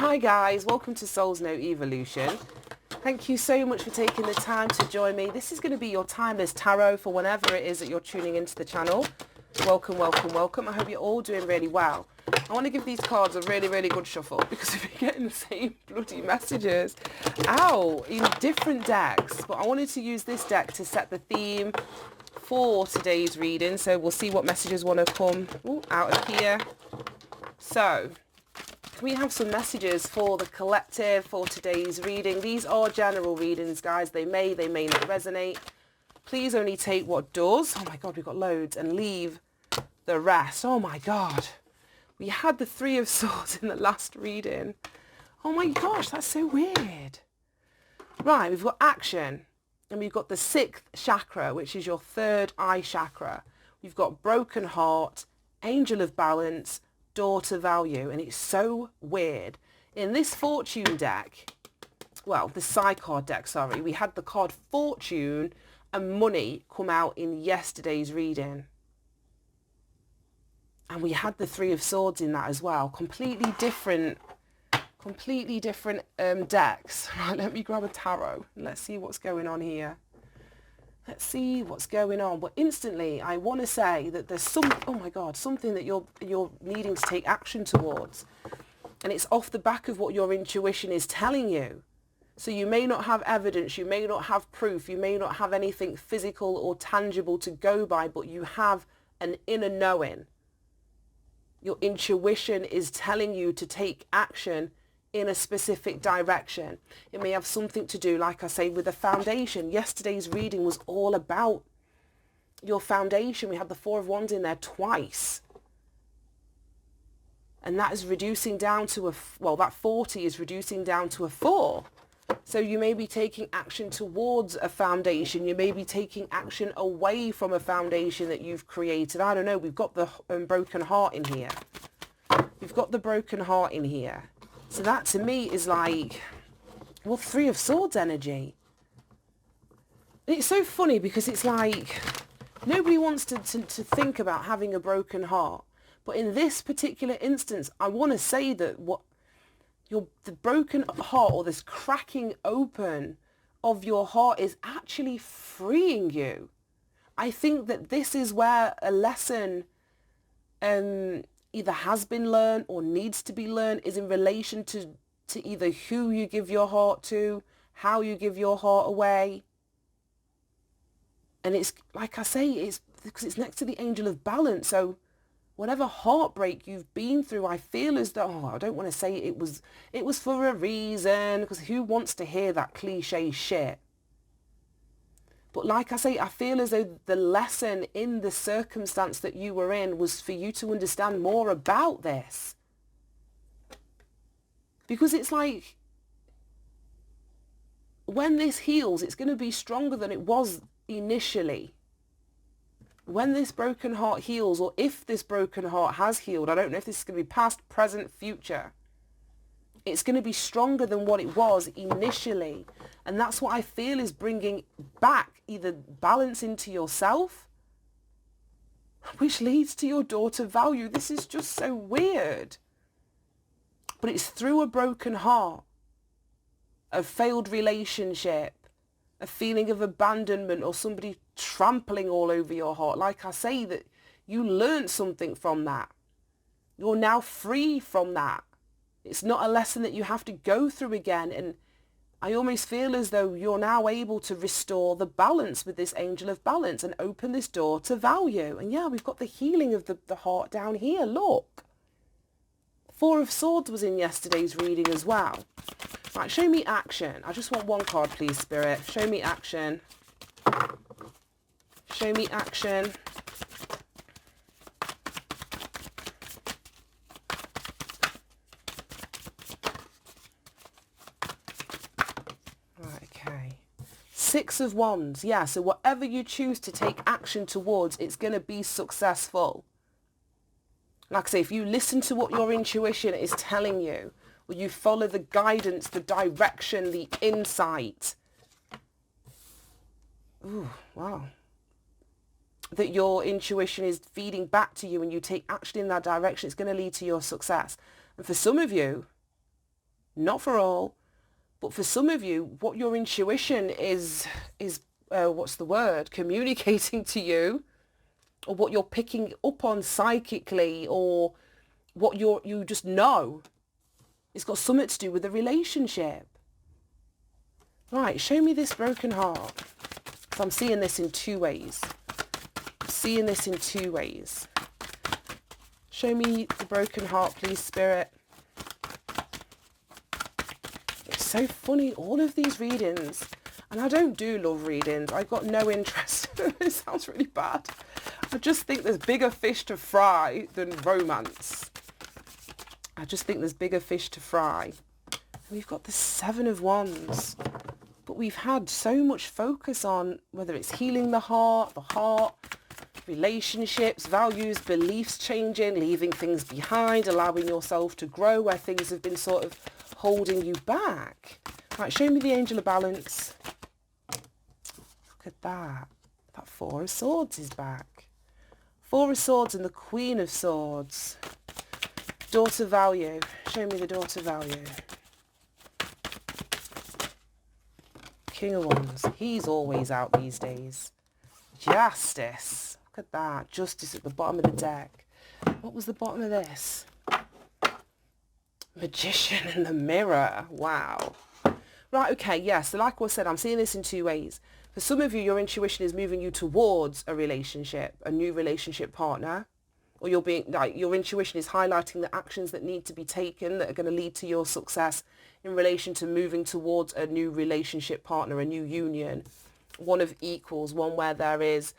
Hi guys, welcome to Soul's No Evolution. Thank you so much for taking the time to join me. This is going to be your timeless tarot for whenever it is that you're tuning into the channel. Welcome, welcome, welcome. I hope you're all doing really well. I want to give these cards a really, really good shuffle because if you're getting the same bloody messages in different decks, but I wanted to use this deck to set the theme for today's reading. So we'll see what messages want to come out of here. So we have some messages for the collective for today's reading. These are general readings, guys. They may not resonate. Please only take what does. Oh my God, we've got loads, and leave the rest. Oh my God. We had the Three of Swords in the last reading. Oh my gosh, that's so weird. Right, we've got action, and we've got the sixth chakra, which is your third eye chakra. We've got broken heart, angel of balance, door to value, and it's so weird. In this fortune deck, well, the side card deck, sorry, we had the card fortune and money come out in yesterday's reading. And we had the Three of Swords in that as well. Completely different decks. Right, let me grab a tarot and let's see what's going on here. Let's see what's going on. But instantly, I want to say that there's something that you're needing to take action towards. And it's off the back of what your intuition is telling you. So you may not have evidence, you may not have proof, you may not have anything physical or tangible to go by, but you have an inner knowing. Your intuition is telling you to take action in a specific direction. It may have something to do, like I say, with the foundation. Yesterday's reading was all about your foundation. We had the Four of Wands in there twice. And that is reducing down to that 40 is reducing down to a 4. So you may be taking action towards a foundation. You may be taking action away from a foundation that you've created. I don't know. We've got the broken heart in here. We've got the broken heart in here. So that to me is like, well, Three of Swords energy. And it's so funny because it's like nobody wants to think about having a broken heart. But in this particular instance, I want to say that the broken heart, or this cracking open of your heart, is actually freeing you. I think that this is where a lesson either has been learned or needs to be learned, is in relation to either who you give your heart to, how you give your heart away. And it's like I say, it's because it's next to the angel of balance. So whatever heartbreak you've been through, I feel as though, I don't want to say it was for a reason, because who wants to hear that cliche shit? But like I say, I feel as though the lesson in the circumstance that you were in was for you to understand more about this. Because it's like, when this heals, it's going to be stronger than it was initially. When this broken heart heals, or if this broken heart has healed, I don't know if this is going to be past, present, future. It's going to be stronger than what it was initially. And that's what I feel is bringing back either balance into yourself, which leads to your door to value. This is just so weird. But it's through a broken heart, a failed relationship, a feeling of abandonment, or somebody trampling all over your heart. Like I say, that you learned something from that. You're now free from that. It's not a lesson that you have to go through again. And I almost feel as though you're now able to restore the balance with this angel of balance and open this door to value. And yeah, we've got the healing of the heart down here. Look. Four of Swords was in yesterday's reading as well. Right, show me action. I just want one card, please, Spirit. Show me action. Show me action. Right, okay. Six of Wands. Yeah, so whatever you choose to take action towards, it's going to be successful. Like I say, if you listen to what your intuition is telling you, or you follow the guidance, the direction, the insight, ooh, wow, that your intuition is feeding back to you, and you take action in that direction, it's going to lead to your success. And for some of you, Not for all, but for some of you, what your intuition is what's the word, communicating to you, or what you're picking up on psychically, or what you just know, it's got something to do with the relationship. Right, show me this broken heart. So I'm seeing this in two ways. Seeing this in two ways. Show me the broken heart, please, Spirit. It's so funny, all of these readings, and I don't do love readings. I've got no interest. It sounds really bad. I just think there's bigger fish to fry than romance. I just think there's bigger fish to fry. And we've got the Seven of Wands. But we've had so much focus on whether it's healing the heart, relationships, values, beliefs changing, leaving things behind, allowing yourself to grow where things have been sort of holding you back. Right, show me the Angel of Balance. Look at that. That Four of Swords is back. Four of Swords and the Queen of Swords. Daughter Value. Show me the Daughter Value. King of Wands. He's always out these days. Justice. Look at that. Justice at the bottom of the deck. What was the bottom of this? Magician in the Mirror. Wow. Right, okay, yeah. So like I said, I'm seeing this in two ways. For some of you, your intuition is moving you towards a relationship, a new relationship partner. Or you're being like, your intuition is highlighting the actions that need to be taken that are going to lead to your success in relation to moving towards a new relationship partner, a new union, one of equals, one where there is,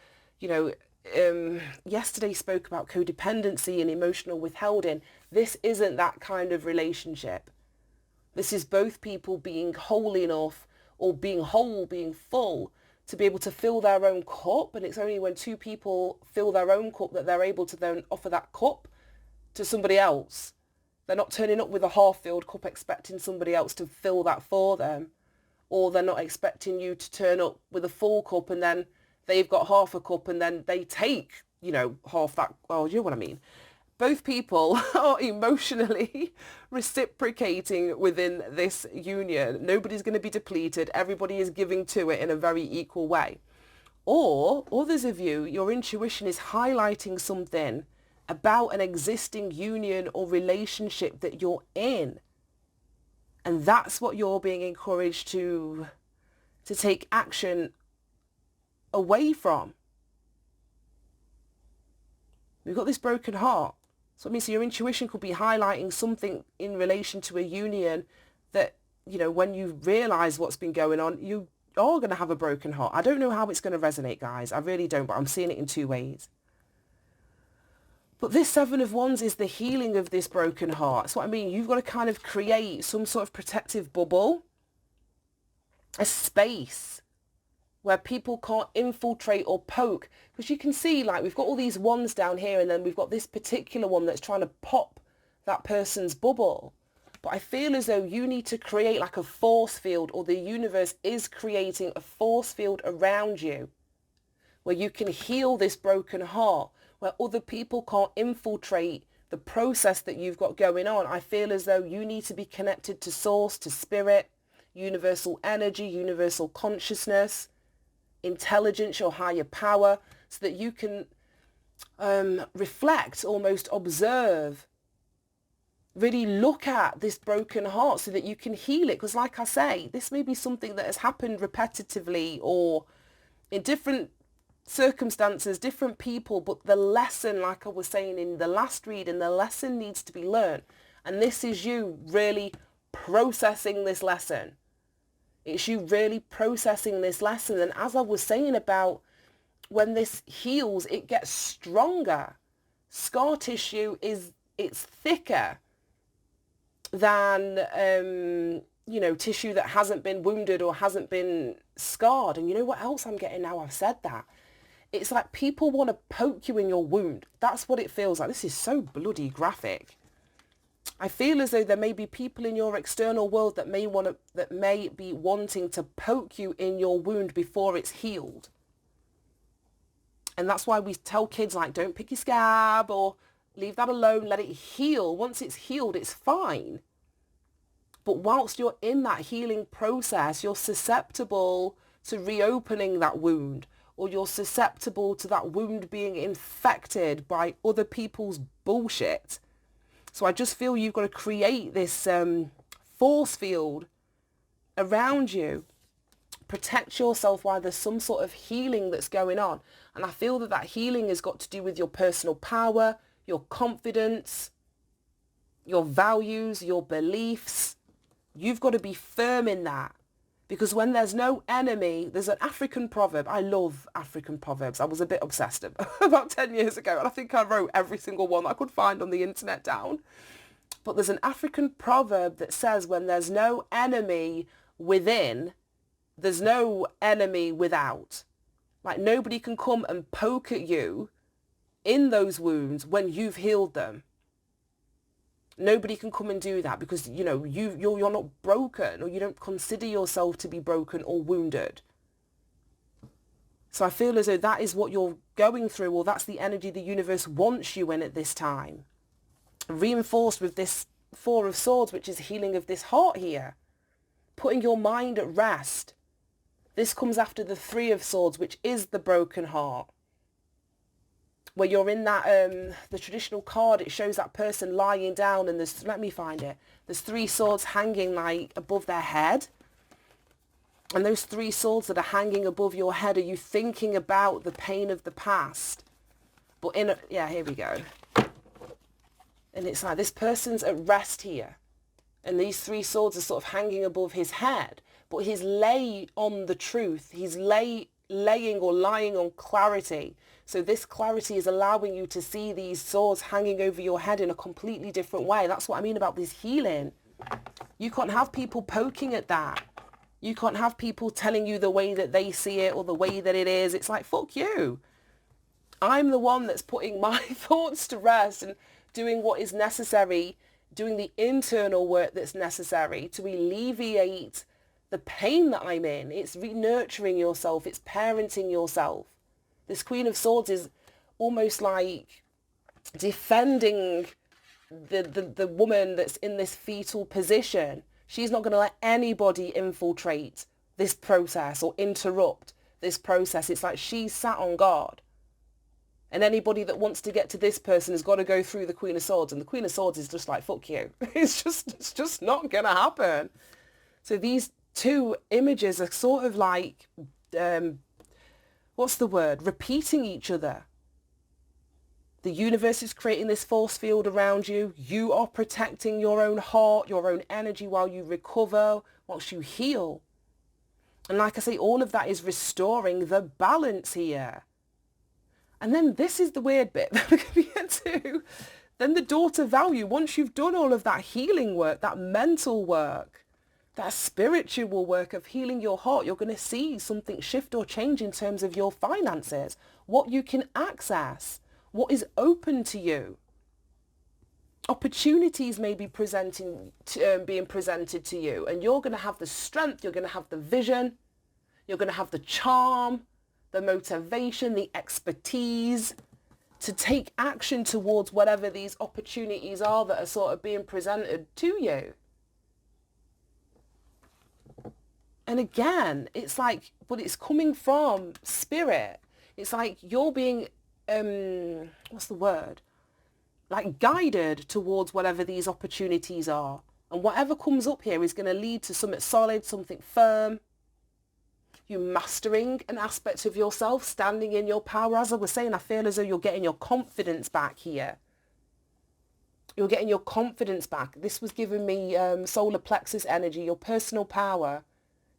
yesterday spoke about codependency and emotional withholding. This isn't that kind of relationship. This is both people being whole enough, or being whole, being full, to be able to fill their own cup. And it's only when two people fill their own cup that they're able to then offer that cup to somebody else. They're not turning up with a half-filled cup expecting somebody else to fill that for them. Or they're not expecting you to turn up with a full cup and then they've got half a cup and then they take, half that. Oh, you know what I mean? Both people are emotionally reciprocating within this union. Nobody's going to be depleted. Everybody is giving to it in a very equal way. Or others of you, your intuition is highlighting something about an existing union or relationship that you're in. And that's what you're being encouraged to take action away from. We've got this broken heart. So it means your intuition could be highlighting something in relation to a union that, when you realise what's been going on, you are going to have a broken heart. I don't know how it's going to resonate, guys. I really don't, but I'm seeing it in two ways. But this Seven of Wands is the healing of this broken heart. That's what I mean. You've got to kind of create some sort of protective bubble, a space where people can't infiltrate or poke. Because you can see, like, we've got all these wands down here, and then we've got this particular one that's trying to pop that person's bubble. But I feel as though you need to create like a force field, or the universe is creating a force field around you where you can heal this broken heart, where other people can't infiltrate the process that you've got going on. I feel as though you need to be connected to source, to spirit, universal energy, universal consciousness, intelligence, your higher power, so that you can reflect, almost observe, really look at this broken heart so that you can heal it. Because like I say, this may be something that has happened repetitively or in different circumstances, different people, but the lesson, like I was saying in the last reading, the lesson needs to be learned. And this is you really processing this lesson. It's you really processing this lesson. And as I was saying about when this heals, it gets stronger. Scar tissue it's thicker than, tissue that hasn't been wounded or hasn't been scarred. And you know what else I'm getting now I've said that? It's like people want to poke you in your wound. That's what it feels like. This is so bloody graphic. I feel as though there may be people in your external world that may be wanting to poke you in your wound before it's healed. And that's why we tell kids, like, don't pick your scab or leave that alone, let it heal. Once it's healed, it's fine. But whilst you're in that healing process, you're susceptible to reopening that wound, or you're susceptible to that wound being infected by other people's bullshit. So I just feel you've got to create this force field around you. Protect yourself while there's some sort of healing that's going on. And I feel that that healing has got to do with your personal power, your confidence, your values, your beliefs. You've got to be firm in that. Because when there's no enemy, there's an African proverb. I love African proverbs. I was a bit obsessed about 10 years ago. And I think I wrote every single one I could find on the internet down. But there's an African proverb that says when there's no enemy within, there's no enemy without. Like nobody can come and poke at you in those wounds when you've healed them. Nobody can come and do that because, you know, you're not broken, or you don't consider yourself to be broken or wounded. So I feel as though that is what you're going through, or that's the energy the universe wants you in at this time. Reinforced with this Four of Swords, which is healing of this heart here. Putting your mind at rest. This comes after the Three of Swords, which is the broken heart. Where you're in that, the traditional card, it shows that person lying down and there's, let me find it, there's three swords hanging like above their head. And those three swords that are hanging above your head, are you thinking about the pain of the past? But yeah, here we go. And it's like this person's at rest here. And these three swords are sort of hanging above his head. But he's lay on the truth. He's laying or lying on clarity. So this clarity is allowing you to see these swords hanging over your head in a completely different way. That's what I mean about this healing. You can't have people poking at that. You can't have people telling you the way that they see it or the way that it is. It's like, fuck you. I'm the one that's putting my thoughts to rest and doing what is necessary, doing the internal work that's necessary to alleviate the pain that I'm in. It's nurturing yourself. It's parenting yourself. This Queen of Swords is almost like defending the woman that's in this fetal position. She's not going to let anybody infiltrate this process or interrupt this process. It's like she's sat on guard. And anybody that wants to get to this person has got to go through the Queen of Swords. And the Queen of Swords is just like, fuck you. It's just not going to happen. So these two images are sort of like, what's the word? Repeating each other. The universe is creating this force field around you. You are protecting your own heart, your own energy while you recover, whilst you heal. And like I say, all of that is restoring the balance here. And then this is the weird bit that we're going to get to. Then the daughter value, once you've done all of that healing work, that mental work, that spiritual work of healing your heart, you're going to see something shift or change in terms of your finances, what you can access, what is open to you. Opportunities may be being presented to you, and you're going to have the strength, you're going to have the vision, you're going to have the charm, the motivation, the expertise to take action towards whatever these opportunities are that are sort of being presented to you. And again, it's like, but it's coming from spirit. It's like you're being, what's the word? Like guided towards whatever these opportunities are. And whatever comes up here is going to lead to something solid, something firm. You mastering an aspect of yourself, standing in your power. As I was saying, I feel as though you're getting your confidence back here. You're getting your confidence back. This was giving me solar plexus energy, your personal power,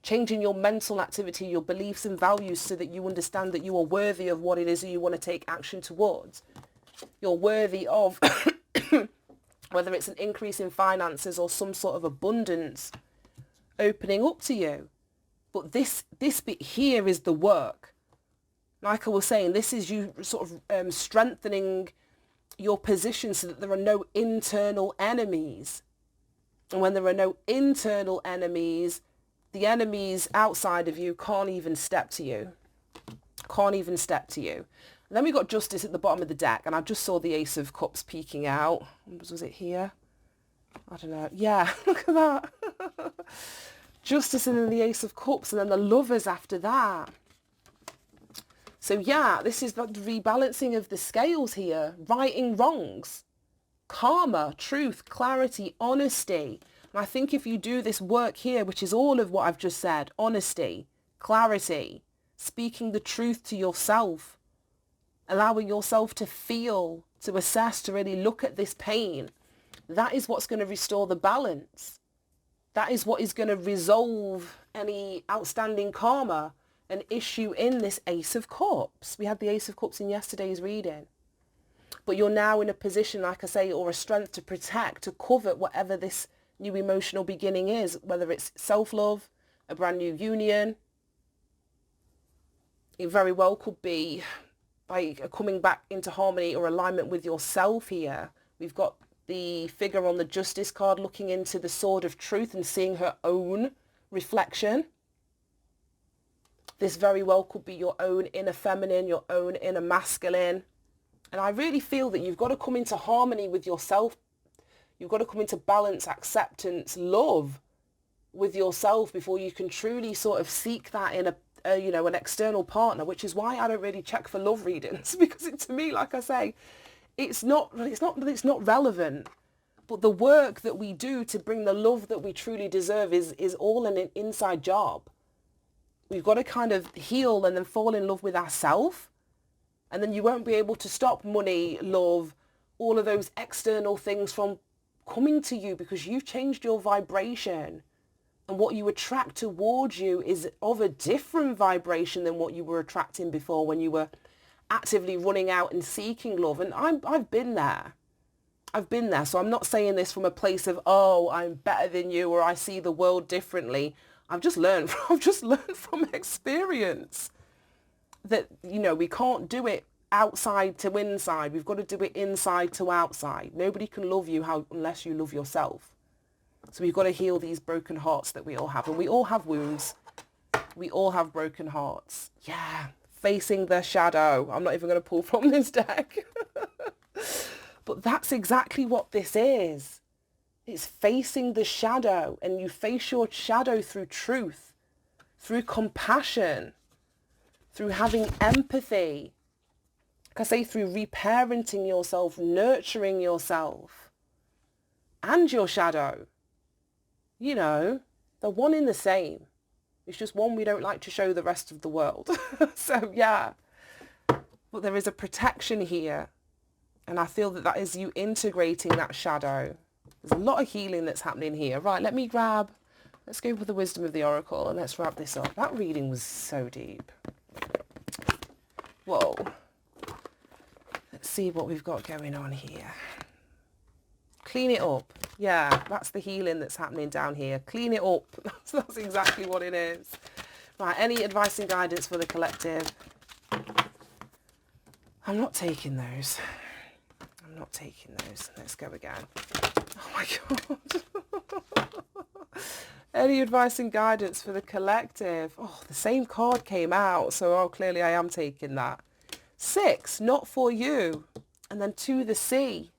changing your mental activity, your beliefs and values so that you understand that you are worthy of what it is that you want to take action towards. You're worthy of, whether it's an increase in finances or some sort of abundance opening up to you. But this bit here is the work. Like I was saying, this is you sort of strengthening your position so that there are no internal enemies. And when there are no internal enemies, the enemies outside of you can't even step to you. Can't even step to you. And then we got Justice at the bottom of the deck, and I just saw the Ace of Cups peeking out. Was it here? I don't know. Yeah, look at that. Justice and then the Ace of Cups and then the Lovers after that. So yeah, this is the rebalancing of the scales here. Righting wrongs. Karma, truth, clarity, honesty. And I think if you do this work here, which is all of what I've just said, honesty, clarity, speaking the truth to yourself, allowing yourself to feel, to assess, to really look at this pain, that is what's going to restore the balance. That is what is going to resolve any outstanding karma, an issue in this Ace of Cups. We had the Ace of Cups in yesterday's reading. But you're now in a position, like I say, or a strength to protect, to cover whatever this new emotional beginning is, whether it's self-love, a brand new union. It very well could be by coming back into harmony or alignment with yourself here. We've got the figure on the Justice card looking into the sword of truth and seeing her own reflection. This very well could be your own inner feminine, your own inner masculine. And I really feel that you've got to come into harmony with yourself. You've got to come into balance, acceptance, love with yourself before you can truly sort of seek that in an external partner, which is why I don't really check for love readings, because to me, like I say, it's not relevant. But the work that we do to bring the love that we truly deserve is all an inside job. We've got to kind of heal and then fall in love with ourselves. And then you won't be able to stop money, love, all of those external things from coming to you because you've changed your vibration. And what you attract towards you is of a different vibration than what you were attracting before when you were actively running out and seeking love. And I've been there. I've been there. So I'm not saying this from a place of, oh, I'm better than you or I see the world differently. I've just learned from experience that, we can't do it outside to inside. We've got to do it inside to outside. Nobody can love you unless you love yourself. So we've got to heal these broken hearts that we all have. And we all have wounds. We all have broken hearts. Yeah. Facing the shadow. I'm not even going to pull from this deck. But that's exactly what this is. It's facing the shadow. And you face your shadow through truth, through compassion, through having empathy. Like I say, through reparenting yourself, nurturing yourself and your shadow. They're one in the same. It's just one we don't like to show the rest of the world. So, yeah. But there is a protection here. And I feel that is you integrating that shadow. There's a lot of healing that's happening here. Right, let's go with the wisdom of the oracle and let's wrap this up. That reading was so deep. Whoa. Let's see what we've got going on here. Clean it up. Yeah, that's the healing that's happening down here. Clean it up. That's exactly what it is. Right, any advice and guidance for the collective? I'm not taking those. Let's go again. Oh my God. Any advice and guidance for the collective? Oh, the same card came out. So, clearly I am taking that. 6, not for you. And then 2, the sea.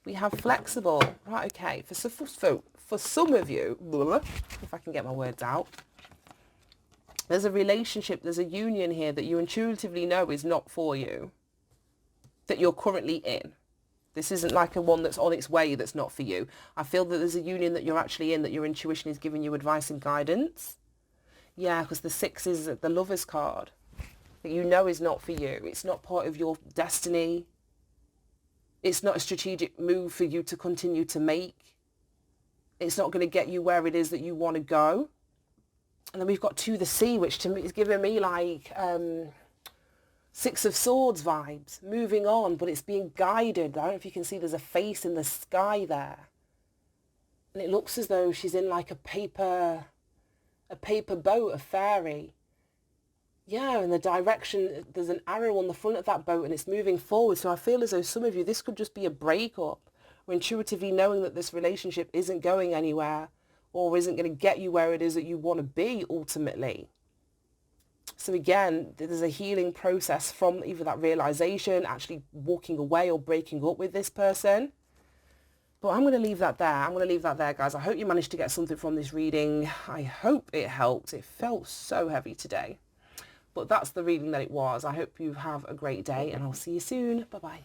We have flexible. Right, okay. For some of you, if I can get my words out, there's a relationship, there's a union here that you intuitively know is not for you, that you're currently in. This isn't like a one that's on its way that's not for you. I feel that there's a union that you're actually in, that your intuition is giving you advice and guidance. Yeah, because the 6 is the Lover's card. That you know is not for you. It's not part of your destiny. It's not a strategic move for you to continue to make. It's not going to get you where it is that you want to go. And then we've got 2, the sea, which to me is giving me like 6 of Swords vibes, moving on, but it's being guided. I don't know if you can see there's a face in the sky there. And it looks as though she's in like a paper boat, a fairy. Yeah, in the direction, there's an arrow on the front of that boat and it's moving forward. So I feel as though some of you, this could just be a breakup, or intuitively knowing that this relationship isn't going anywhere or isn't going to get you where it is that you want to be ultimately. So again, there's a healing process from either that realization, actually walking away or breaking up with this person. But I'm going to leave that there. I'm going to leave that there, guys. I hope you managed to get something from this reading. I hope it helped. It felt so heavy today. But that's the reading that it was. I hope you have a great day, and I'll see you soon. Bye-bye.